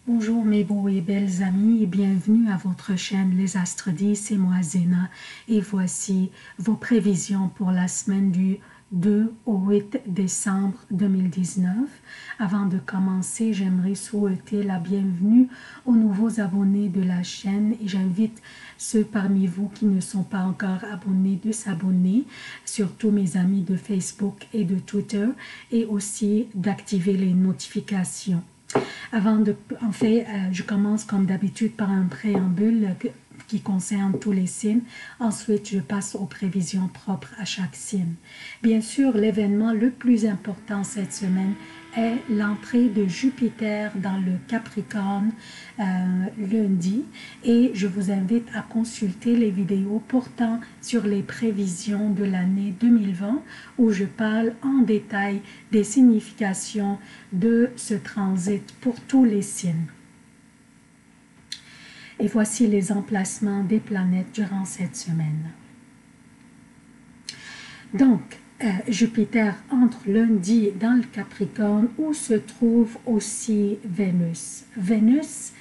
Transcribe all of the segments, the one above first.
Bonjour mes beaux et belles amis et bienvenue à votre chaîne Les Astres 10, c'est moi Zéna et voici vos prévisions pour la semaine du 2 au 8 décembre 2019. Avant de commencer, j'aimerais souhaiter la bienvenue aux nouveaux abonnés de la chaîne et j'invite ceux parmi vous qui ne sont pas encore abonnés de s'abonner, surtout mes amis de Facebook et de Twitter, et aussi d'activer les notifications. Je commence comme d'habitude par un préambule qui concerne tous les signes. Ensuite, je passe aux prévisions propres à chaque signe. Bien sûr, l'événement le plus important cette semaine est l'entrée de Jupiter dans le Capricorne lundi et je vous invite à consulter les vidéos portant sur les prévisions de l'année 2020 où je parle en détail des significations de ce transit pour tous les signes. Et voici les emplacements des planètes durant cette semaine. Donc, Jupiter entre lundi dans le Capricorne où se trouve aussi Vénus. Vénus,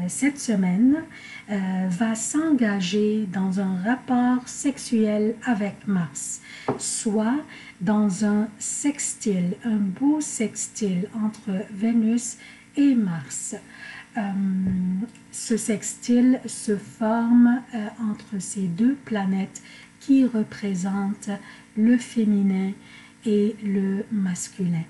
cette semaine, va s'engager dans un rapport sexuel avec Mars, soit dans un sextile, un beau sextile entre Vénus et Mars. Ce sextile se forme entre ces deux planètes qui représentent le féminin et le masculin.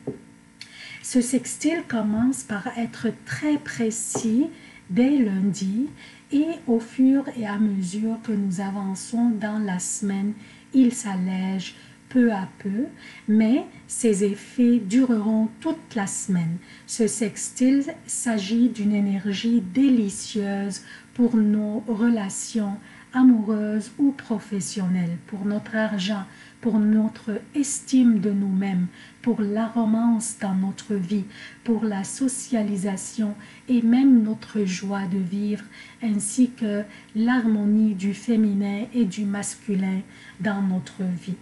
Ce sextile commence par être très précis dès lundi et au fur et à mesure que nous avançons dans la semaine, il s'allège peu à peu, mais ces effets dureront toute la semaine. Ce sextile s'agit d'une énergie délicieuse pour nos relations amoureuses ou professionnelles, pour notre argent, pour notre estime de nous-mêmes, pour la romance dans notre vie, pour la socialisation et même notre joie de vivre, ainsi que l'harmonie du féminin et du masculin dans notre vie.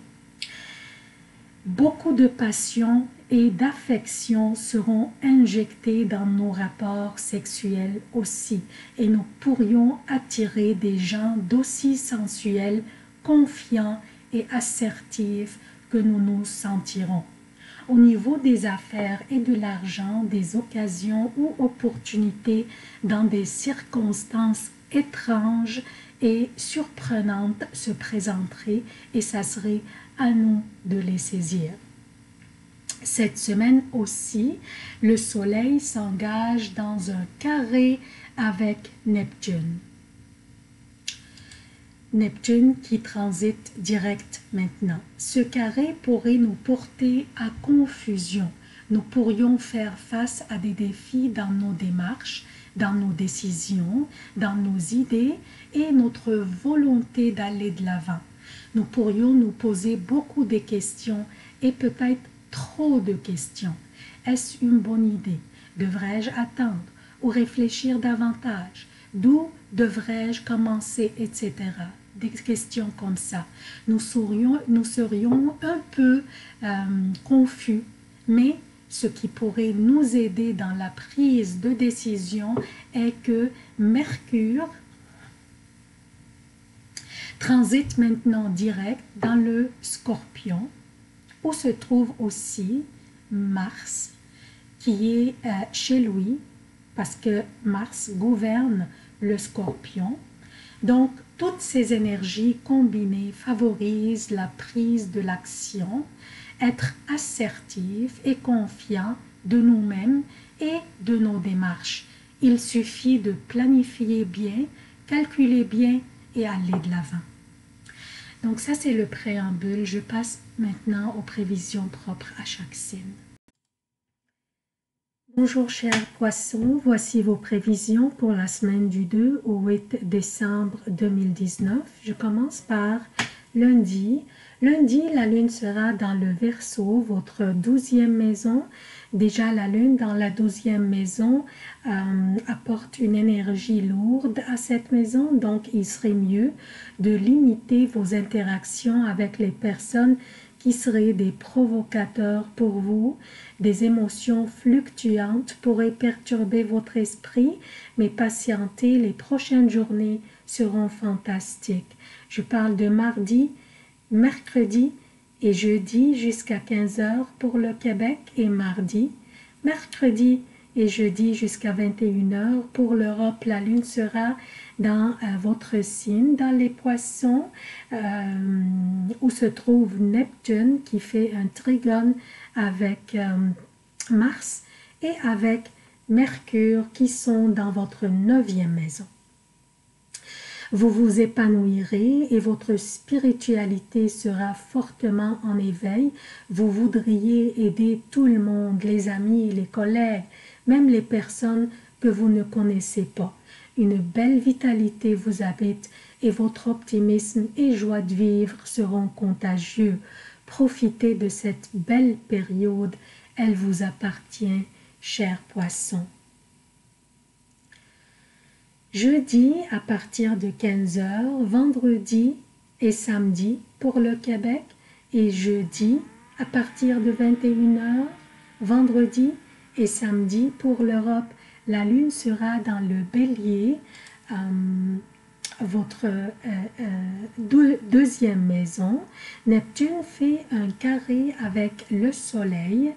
Beaucoup de passion et d'affection seront injectés dans nos rapports sexuels aussi, et nous pourrions attirer des gens d'aussi sensuels, confiants et assertifs que nous nous sentirons. Au niveau des affaires et de l'argent, des occasions ou opportunités dans des circonstances étranges et surprenantes se présenteraient et ça serait à nous de les saisir. Cette semaine aussi, le Soleil s'engage dans un carré avec Neptune. Neptune qui transite direct maintenant. Ce carré pourrait nous porter à confusion. Nous pourrions faire face à des défis dans nos démarches, dans nos décisions, dans nos idées et notre volonté d'aller de l'avant. Nous pourrions nous poser beaucoup de questions et peut-être trop de questions. Est-ce une bonne idée? Devrais-je attendre ou réfléchir davantage? D'où devrais-je commencer, etc. Des questions comme ça. Nous serions un peu confus, mais ce qui pourrait nous aider dans la prise de décision est que Mercure transite maintenant direct dans le Scorpion, où se trouve aussi Mars, qui est chez lui, parce que Mars gouverne le Scorpion. Donc, toutes ces énergies combinées favorisent la prise de l'action, être assertif et confiant de nous-mêmes et de nos démarches. Il suffit de planifier bien, calculer bien et aller de l'avant. Donc ça, c'est le préambule. Je passe maintenant aux prévisions propres à chaque signe. Bonjour chers poissons, voici vos prévisions pour la semaine du 2 au 8 décembre 2019. Je commence par lundi. Lundi, la lune sera dans le Verseau, votre 12e maison. Déjà, la lune dans la 12e maison apporte une énergie lourde à cette maison, donc il serait mieux de limiter vos interactions avec les personnes qui seraient des provocateurs pour vous. Des émotions fluctuantes pourraient perturber votre esprit, mais patientez, les prochaines journées seront fantastiques. Je parle de mardi, mercredi et jeudi jusqu'à 15 heures pour le Québec et mardi, mercredi et jeudi jusqu'à 21 heures pour l'Europe. La lune sera dans votre signe, dans les poissons, où se trouve Neptune qui fait un trigone avec Mars et avec Mercure qui sont dans votre 9e maison. Vous vous épanouirez et votre spiritualité sera fortement en éveil. Vous voudriez aider tout le monde, les amis, les collègues, même les personnes que vous ne connaissez pas. Une belle vitalité vous habite et votre optimisme et joie de vivre seront contagieux. Profitez de cette belle période, elle vous appartient, chers poissons. Jeudi à partir de 15 heures, vendredi et samedi pour le Québec et jeudi à partir de 21 heures, vendredi et samedi pour l'Europe. La lune sera dans le bélier, votre deuxième maison. Neptune fait un carré avec le soleil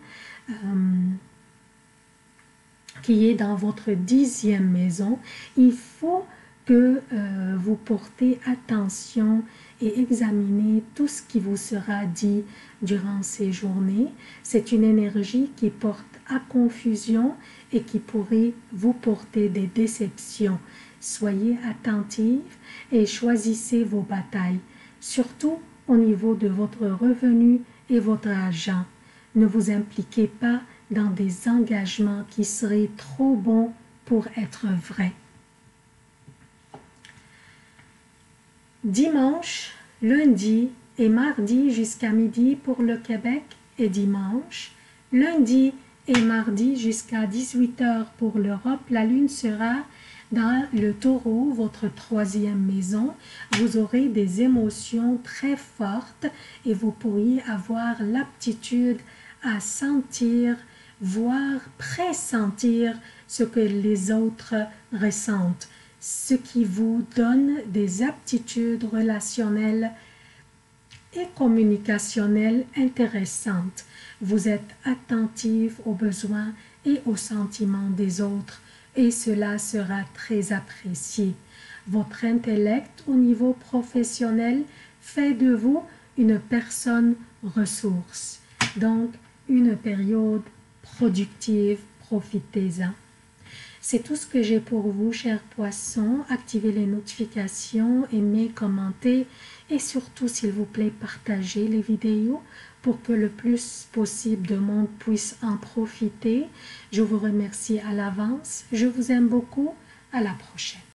qui est dans votre 10e maison. Il faut que vous portez attention et examinez tout ce qui vous sera dit durant ces journées. C'est une énergie qui porte à confusion et qui pourrait vous porter des déceptions. Soyez attentifs et choisissez vos batailles, surtout au niveau de votre revenu et votre argent. Ne vous impliquez pas dans des engagements qui seraient trop bons pour être vrais. Dimanche, lundi et mardi jusqu'à midi pour le Québec et dimanche, lundi et mardi jusqu'à 18 heures pour l'Europe. La lune sera dans le taureau, votre 3e maison. Vous aurez des émotions très fortes et vous pourriez avoir l'aptitude à sentir, voire pressentir ce que les autres ressentent, ce qui vous donne des aptitudes relationnelles et communicationnelles intéressantes. Vous êtes attentif aux besoins et aux sentiments des autres et cela sera très apprécié. Votre intellect au niveau professionnel fait de vous une personne ressource. Donc, une période productive, profitez-en. C'est tout ce que j'ai pour vous, chers poissons. Activez les notifications, aimez, commentez et surtout, s'il vous plaît, partagez les vidéos pour que le plus possible de monde puisse en profiter. Je vous remercie à l'avance. Je vous aime beaucoup. À la prochaine.